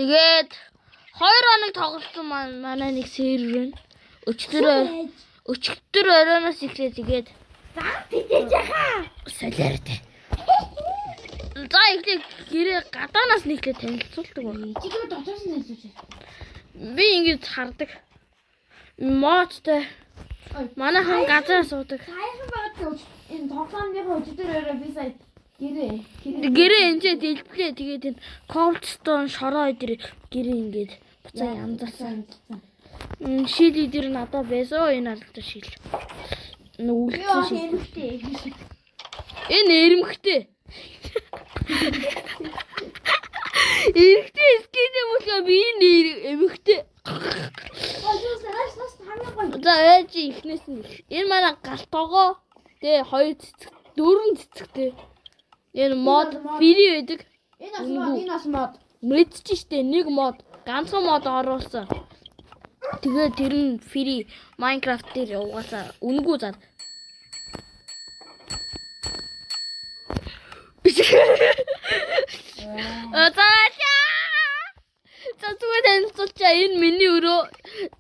Тэгээд 2 хоног тоглосон манай нэг сервер нь өчигдөр оройноос эхлээ тэгээд за тэтэж яхаа. солиортой. За эхлээ гэрээ гадаанаас нэглээ танилцуулдаг байна. Чигээр дотоос нь хэлж. Би ингэж хардаг. Модтой. Манайхан газар суудаг. Саяхан багт энэ тоглоомныхоо өчигдөр орой би сая гэрээ энэчээ дэлбэлээ. Тэгээд энэ Coldstone шороо дээр гэрээ ингэж буцаа янзалсан. Шил идэр надад байсан. Энэ алдаа шил. Нүгэлсэн шил. Энэ эрэмхтэй. Эрэгтэй скидэ болохоо би энэ эмэгтэй. За ээж ихнээс нь энэ манай галтогоо тэгээ 2 цэцэг 4 цэцэгтэй. Энэ мод фри байдаг. Энэ бас мод. Мэдчих штэ нэг мод ганцхан мод оруулсан. Тэгээ тэр нь фри Minecraft дээр угаасаа үнэгүй зад. За зүгээр танилцуулчаа энэ миний өрөө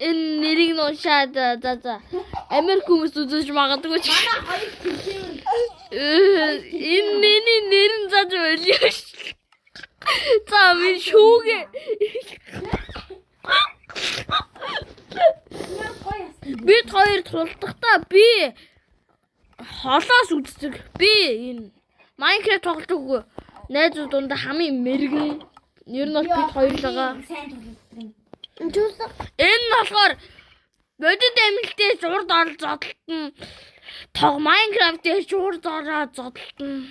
энэ нэрийг нь уншаад за Америк хүмүүс үзэж магадгүй ч Манай хоёр төвчээр энэ миний нэр нь заж байлаа. За минь шүүгээ. Бид хоёр тулдахдаа би холоос үздэг. Би энэ Minecraft тоглодог найзууд дундаа хамгийн мэрэгэн. Ер нь бол бид хоёрлоо. Энэ нь болохоор бодит амьлтээ зурд орж зодтолтно. Тог Minecraft-ээр зурд ороод зодтолтно.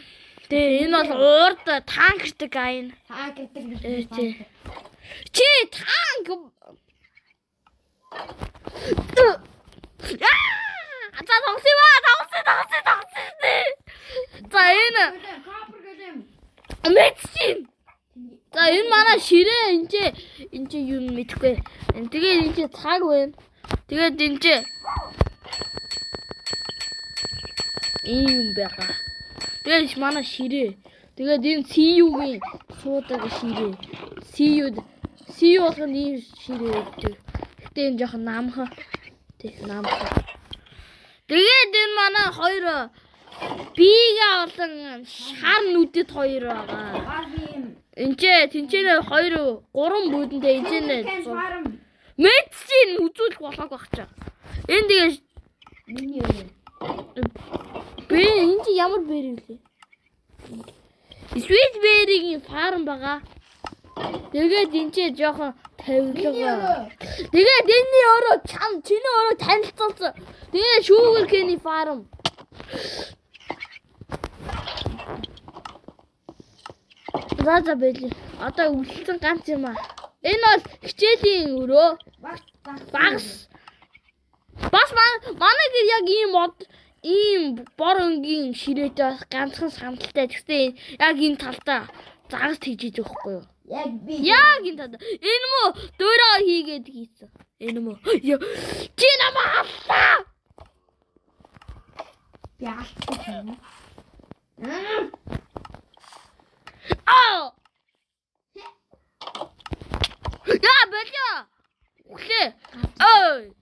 Тэгээ энэ бол уурд танкдаг айн. Чи танк. За тогсоо. За энэ мэдсэн. За энэ манай ширээ энэ юу мэдэхгүй. Тэгээд энэ цаг байна. Тэгээд энэ ийм байгаа. Тэгээд манай ширээ. Тэгээд энэ CU-гийн шуудаг ширээ. CU болох нь ийм ширээ гэдэг. Гэтэ энэ жоохон намхан. Тэгээд энэ манай хоёр биега болон шар нүдэд хоёр байгаа. Тэнцэнэ 3 бүдэндээ энэ мэдсэн үзүүлэх болоог багчаа. Энэ тэгээ миний өрөө. би энэ чи ямар бэр вэ? Sweet berry-ийн фарм байгаа. Тэгээд энэ чи жоохон тавилга. Тэгээд энэний өөрөө чиний өөрөө танилцуулсан. Тэгээд шүүгэрхээний фарм. За байли. Одоо үлдсэн ганц юм аа. Энэ бол хичээлийн өрөө. Багс. Бас манай гэр яг ийм бор өнгийн ширээтэй ганцхан самталтай. Тэгсэн яг энэ талдаа загас тэгж өгөхгүй юу? Яг энэ талдаа. Энэ мө дөөрөө хийгээд хийсэн. Энэ мө. Чи намаа халтаа. Яалтсан. Я бэлээ. Үхлээ. Ой.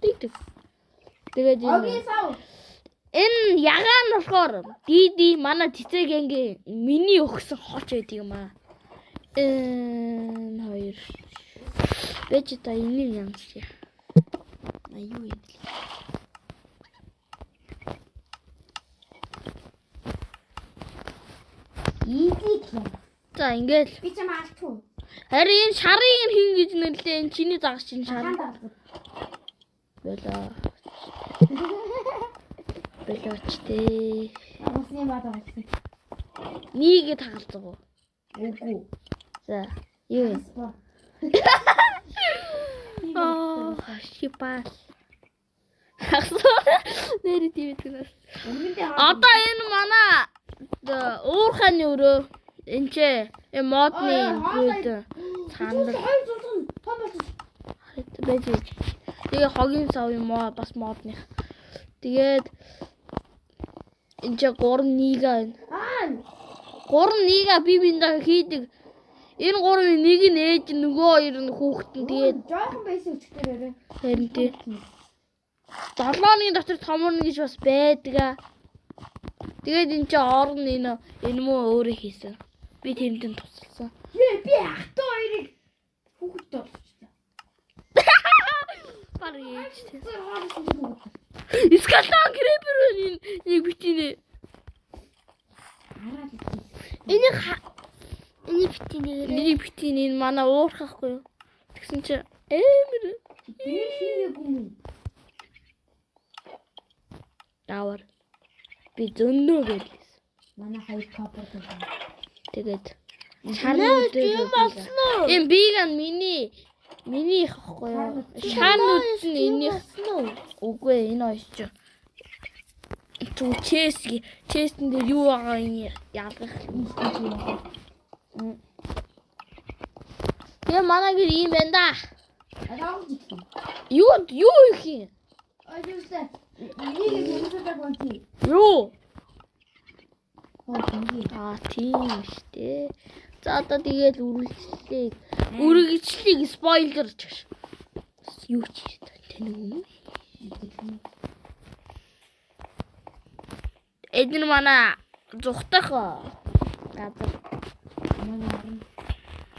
Тэг. Тэгээд энэ ягаан болохоор диди манай цэцэгэнгийн миний өгсөн хоч байдаг юм аа. Хоёр. Бэж та энийг ямсчи. Юу юм бэ? За ингээд би чам алдгүй. харин энэ шарыг нь хин гэж нэрлээ. Энэ чиний загас чинь шар. Болоочтэй. Агасны баада болсон. Нийгээ тагалцдаг уу? Үгүй. За, юу вэ? Шипас. Нэр тиймээс. Одоо энэ манай уурханы өрөө энэ ч модны үүд цаанд байж. Тэгээ хогийн савын бас модны. Тэгээд энэ ч 3 нийга байна. Гурван нэгээ би биндээ хийдэг. Энэ гурвын нэг нь ээж нөгөө хоёр нь хүүхэд нь тэгээд жоохон байсан өчтөрөөрэй. харин тий. 7 оны дотор томорно гэж бас байдаг. Тэгээд энэ чинь орон энэ муу өөрөө хийсэн. Би тэрнтэй тусалсан. Би ахтай хоёрыг хүүхэд болчихлоо. Бараг ээжтэй. Тэр хоолсон хүүхэд. Скалон крепер нэг битинэ. Хараад Энийг битинэ энэ манай уурхахгүй юу? Тэгсэн чи эмэр. Давар. Би зөндөө гэлээс. Манай хоёр копер гэдэг. Тэгээд шарнууд юм болсон уу? Энэ биган миний их ахгүй юу? Шарнууд нь энийх нь үгүй энэ хоёр ч. Түү честэн дээр юу байгаа юм ялгах. Тэгээ манай гэр юм байна да. Юу их юм? Ажуулсан. Энийг хүмүүстэй гонти. Юу? Гонти. Тийм штэ. За одоо тэгээд үргэлжлэгийг спойлер ч. Юу ч тэнэ. Эдгээр манай зүхтах газар.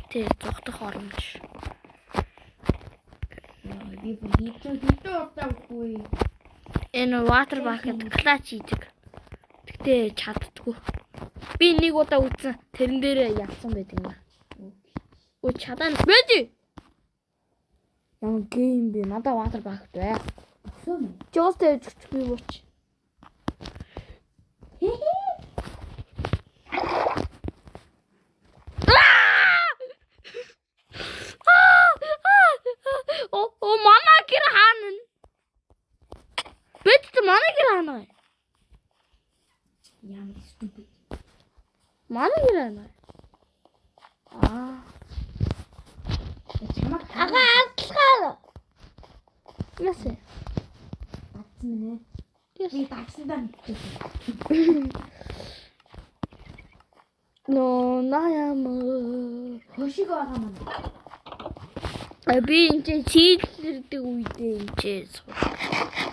Тэг зүхтах оромж. Би бүтэн утаагүй. Энэ water bucket клач хийдэг. Гэтэ чаддгүй. Би нэг удаа үзсэн. Тэрэн дээр явсан байдаг юм. Өө чадаа бэжи. Ямар гейм бэ? Надаа water bucket бай. Just би бууч. О манай гэр хаана? Бэт манай гэр хаана? Ямар ступид. Манай гэр хаана? Ага алтлаа. Ясэ. Батсан нэ. Би таксандаа Но наям хөшиг байгаа маань. би энэ чийлэрдэг үедээ энэ суу.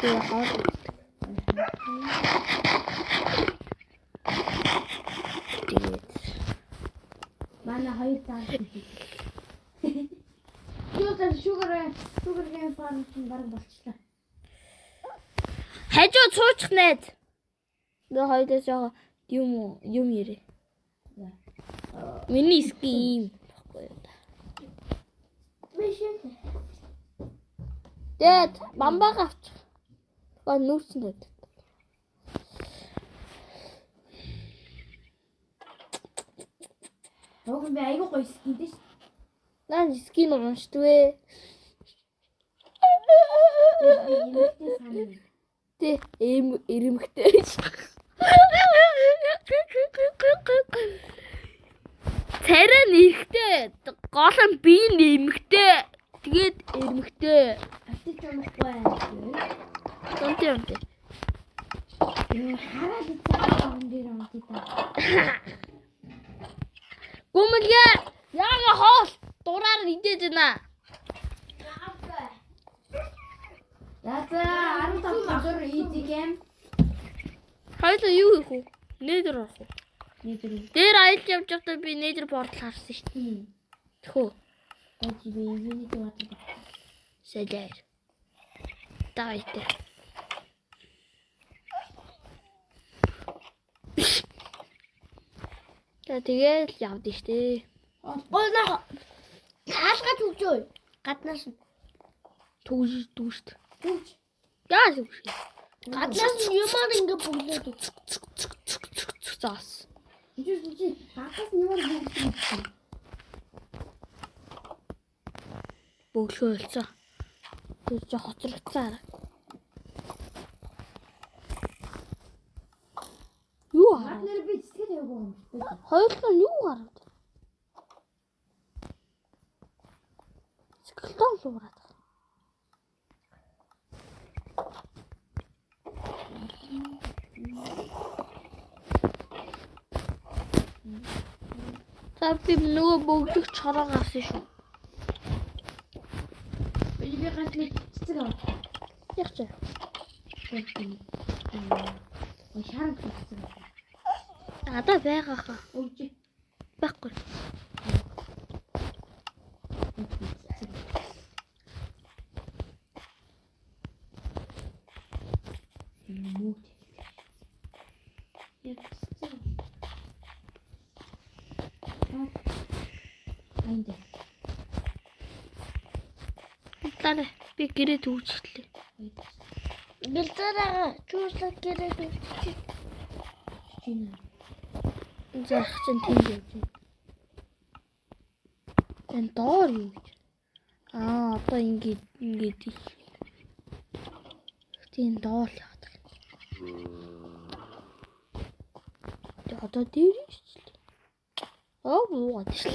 Тэгээ хоол. Тэгээд манай хоёр таа. Юутай шугар фарм чинь бараг болчихлоо. хажуу цуучих найз. Би хоёроо жоо юм ярэ. Миний ским баггүй юу та. Дэд бамбаг авч. Гоо нүүрсэн дэд. Рог би айгуу гоё скидэш. Наа скин уншдвэ. Тэ эрэмхтэй. Царай нэрхтэй, гол нь би нэмхтэй. Тэгээд эрэмхтэй. Атич юмхгүй. Тонтой. Хараад цаа он дээр онти та. Гүмэлгээ яага хоол дураар идэж байна. Яцаа 15 доллар easy game. Хоёул юу хийх вэ? Нээдэр орох уу? Нэтэр. Дээр аялж явж байхдаа би нээдэр портал харсан шүү дээ. Тэхүү. Тачи би Infinity Water. Сэдэр. Давайте. Тэгээд явдээ штэ. Гойноо. Хаалгаж өгчөө. Гаднаас нь. Түүшт. Түүч. Яа түүш. Гаднаас нь юмар ингээ бүглээд. Заас. Үгүй гаднаас нь юмар бүглээд. Бөглөө хэлцээ. Тэр чи хоцрогцаа. Юу аа? Гаднаар би цэцгээд яваагүй юм. Хоёулаа юу гарав? Скэлтон суураад. За би нөгөө бөгдөх чороо гарсан шүү. Би ганц нэг цэцэг авах. Яг ч. Ой шарам цэцэг. Надаа байгаа хаа. Өгч. Байхгүй. Яг цэцэг. Айнд. Таарэ би гэрээ төвчглээ. Гэлзээрээ чууслаг гэрээ төвчглээ. Чинь. Зах чинь тийм явж байна. Энэ доор юу гэж? Одоо ингээд тийм доор яваад байна. Тэгээ одоо дээр нь шүү дээ. Буугаад шүү.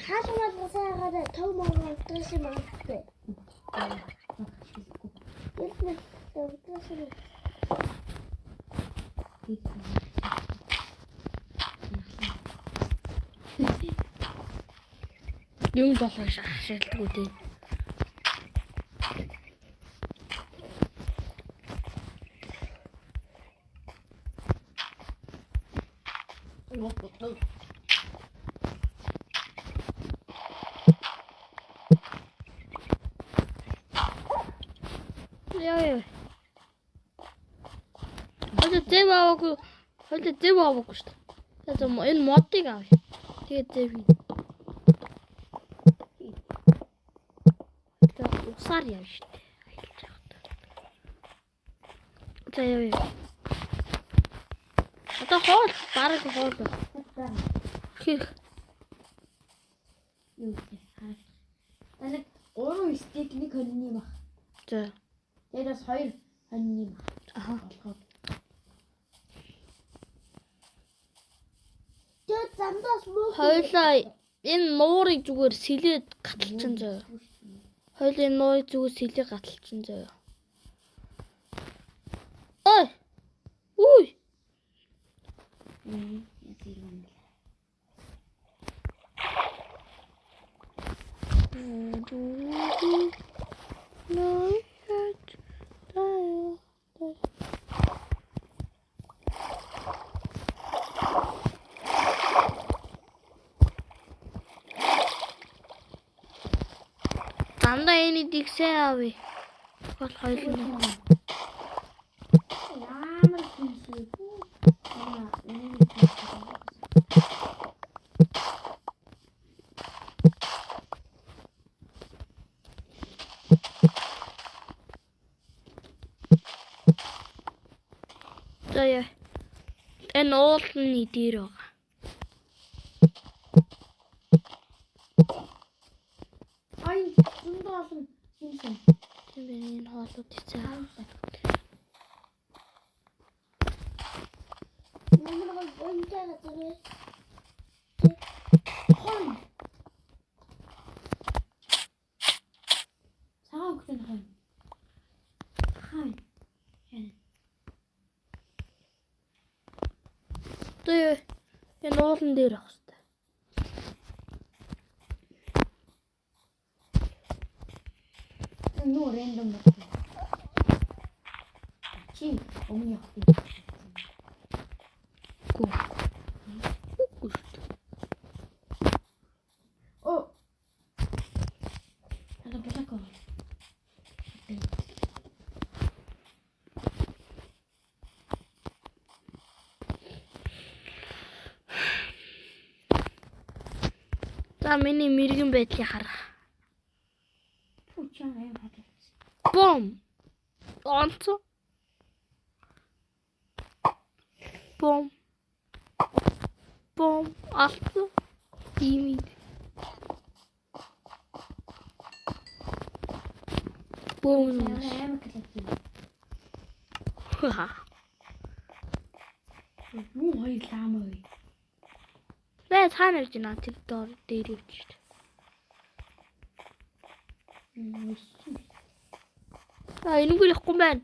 Хаашмал сайгараа төв мөн дэс юм аа. Ясна дэс. Юм болох шаардлагагүй дээ. Яа. Хойд зэв аваагүй шүү дээ. Тэгээд энэ модыг авъя. Тэгээд зэв. Тэгээд усаар явна шүү дээ. Аялж явахдаа. За яа. Одоо хоол бараг хоол. Хих. Юу вэ? Таныг 3 стейк нэг хоньны баг. За. Тэгээд бас 2 хоньны баг. Аха. Тэгээд замдаас муу. Хойлоо энэ нуурыг зүгээр сэлээд гаталчин заяа. Хойлоо энэ нуурыг зүгээр сэлээд гаталчин заяа. Ой. Үй. Дандаа энэ дигсээ авъя. Бол хойлоо. Ямар хийсэй. За яа. Энэ уулны дээр байгаа. Ай, зөндөө олон юмсан. Тийм энэ хоолууд хийцээ. Намайг гонтаа гэдэг. Хон. Цагаан хөлтөнд хон. Хай. Тэгээ энэ уулан дээр авах хэрэгтэй. Нуу рэндом. Чи өмнө явах. Гүү. О. Ада босако. За миний мэрэгэн байдлыг хараа. Учаа юм хаа. Бом. Онцо. Бом. Бом. Алт. Ийм. Бом. Амар коллектив. Ха. Муу хоёр лаам ой. Нэ цаанаар жина тэр доор дээр явчих. Энэ гүр ихгүй байна.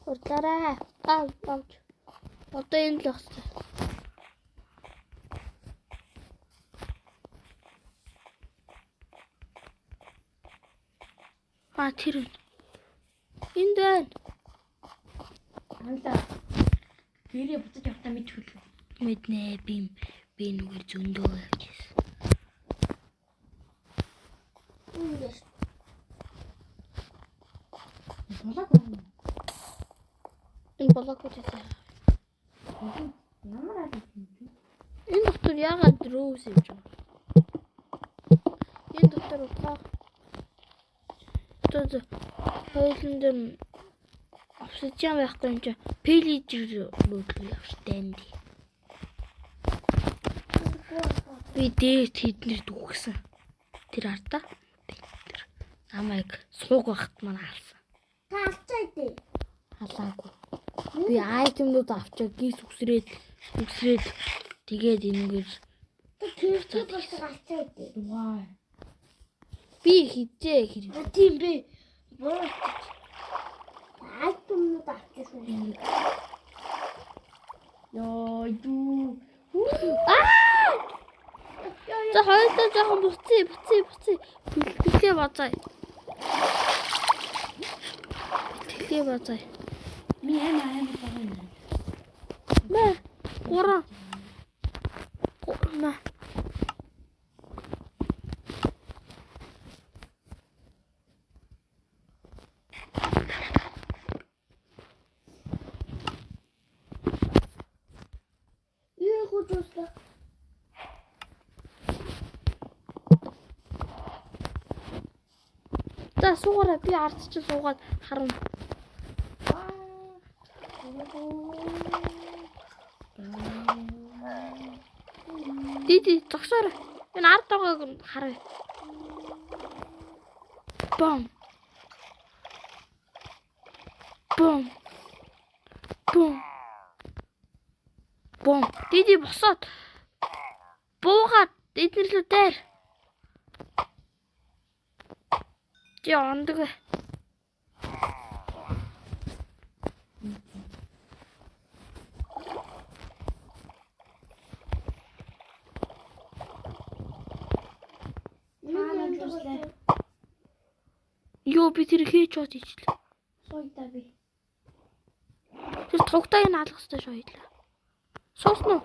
Уртаараа. Авч. Одоо энэ л багс. Тэр. Энд байна. Анда. Гэрээ буцаж явахтаа мэдхүлээ. Мэднэ би нүгээр зөндөө явчихсан. Болоог уу? Энэ болоог үтээ. Ямар аа юм бэ? Энэ доктор яагаад рүүс явж байгаа? Энэ доктор утгаа. Тоо хоёулын дээр обсидиан байхгүй юм чи пилижер рүү явж танд. Би дээд тэднэрт үхсэн. Тэр ардаа. Тэр намайг сууг багт маань хаалсан. Та алцаа дээ. Халаагүй. Би айтемнууд авчаа гис үсрээд тэгээд энэгээр Тэр бас алцаа дээ. Ваа. би хизээ хэрэг. Тийм бэ. Айтумнууд авчихсан. Йоо дүү. За хоёулаа жоохон буцъя. Бэлтгэлээ базаа. Ми амар байгаа юм. Мэ. Гурав. Мэ. За суугаараа би ард чинь суугаад харна. Диди зогсоор энэ ард байгааг нь харъя. Бом. Диди босоод буугаад эднэрлүү дээр. Чи ондог. Йоо би тэр хийж чад ичлээ. Сойда би. Тэр тугтаа энэ алах хэрэгтэй шүү хэлээ. Суусан уу?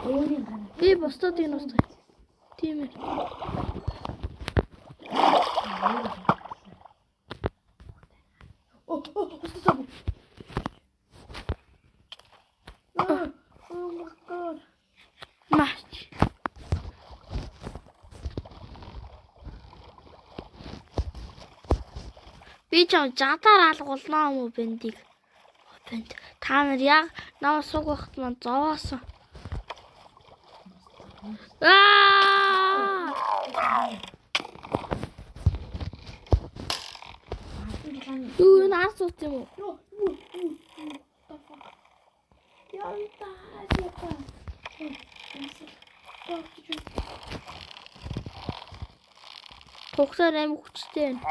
Өөрийн гана. Би босдод энэ устгая. Тийм ээ. Oh my god. Мач. Би ч жадаар алгуулнаа юм уу бэндийг. Бэнд. Та нар яг намайг суг багт маань зовоосон. Юу энэ ард суут юм уу? Тугсаар аим хүчтэй байна.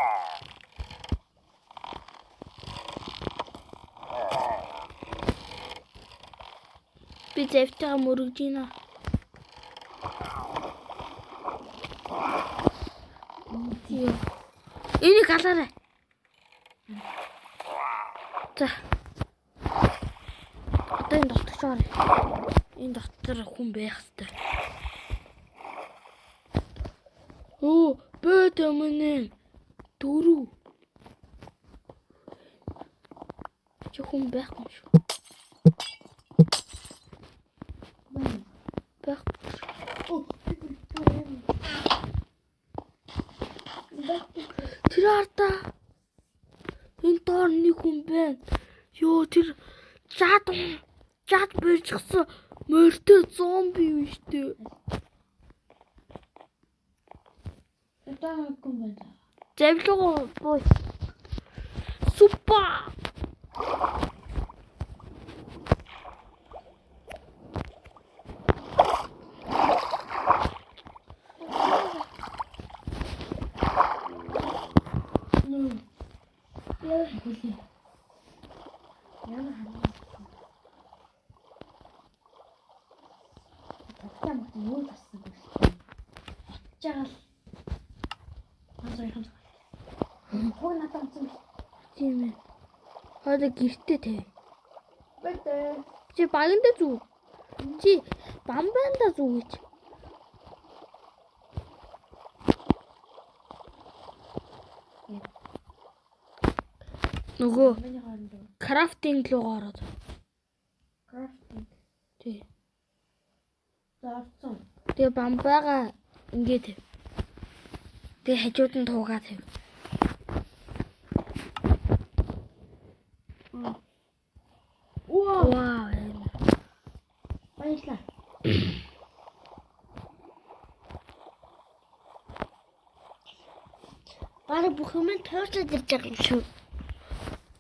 Би зэвтэйгээ мөрөгж байна. Энийг алаарай. За. Одоо энэ доктор Орчоор. Энэ дотор хүн байх ёстой. Оо, бод өмнө 4. Чи хүн байхгүй шүү. Байхгүй. Тэр арда. Энэ доор нэг хүн байна. Йоо, тэр жад бэрчгсэн морьтой зомби биш үү? Ятаа хүн байна. Завлуу боо. Супа. Тийм ээ. Хойд гэртээ тэв. Бэтэ. Чи баганда зүг. Чи бамбанда зүг гэж. Нөгөө Миний хооронд. крафтинг руу ороод. Крафтинг. Тий. Заавсан. Тэгээ бамбаага ингээд тэв. Тэгээ хажууд нь туугаа тэв. Вау. Вау. Баярлалаа. Бараг бүх юм тооцоод ирж байгаа юм шүү.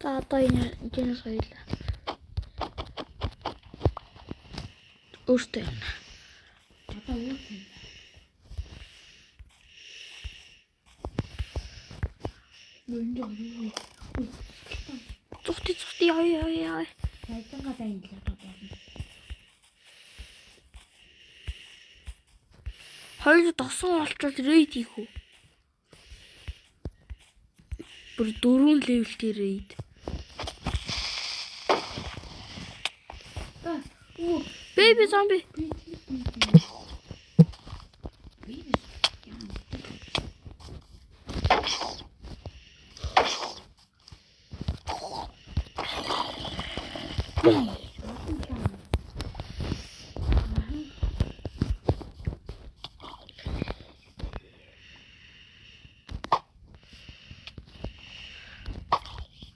За одоо энэ соёлоо. Өөртөө юм. Одоо юу юм? Мөн Цухти яа. Сайдангаа дайнлаа бодно. Хоёр досон олчвол рейд хийх үү? Бүр 4 левелтэй рейд. Baby zombie.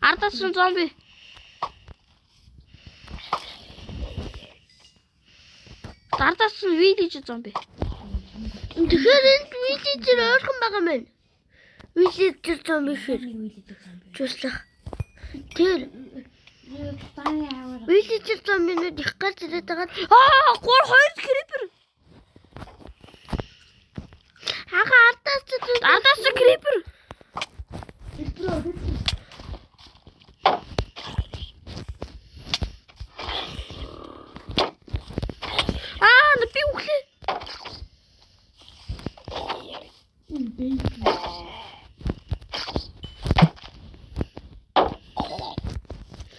Ардасан зомби. Ардасан видиж зомби. Тэгэхээр энэ видиж ойрхон байгаа мэн. Видиж зомби хэр. Чуслах. Тэр Таны аваар. видиж зомбинууд их гарч ирээд байгаа. Аа, 2 крипер. Хага ардасан крипер. Би үхлээ.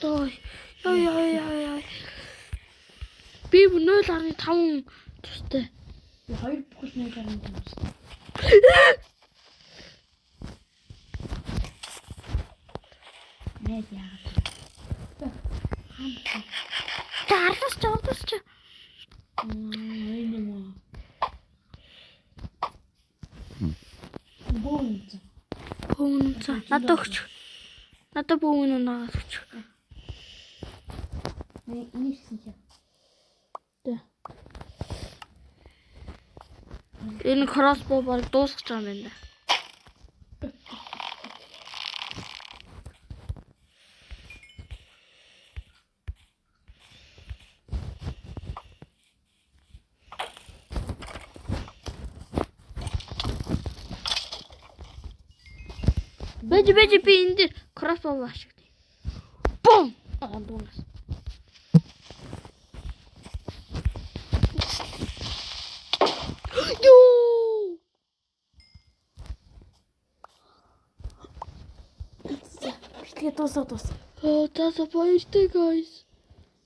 Ой. Би 0.5 тустай. Хоёр бүхэл нэг гарсан юм. Мэд яагаад. Таарч. Энэ бонц. Бүүн за. Надад өгч. Надад бүүн надад өгч. Нэрсэн чи. Энэ кроссбоу баг дуусах гэж байгаа юм байна. Бэж би энд кроссбоу ашигтай. Бум! Дуунаас. Ёо! Тэгээ дуусаа. Oh, that's a баяртай guys.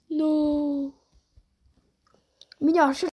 No. Миний оршил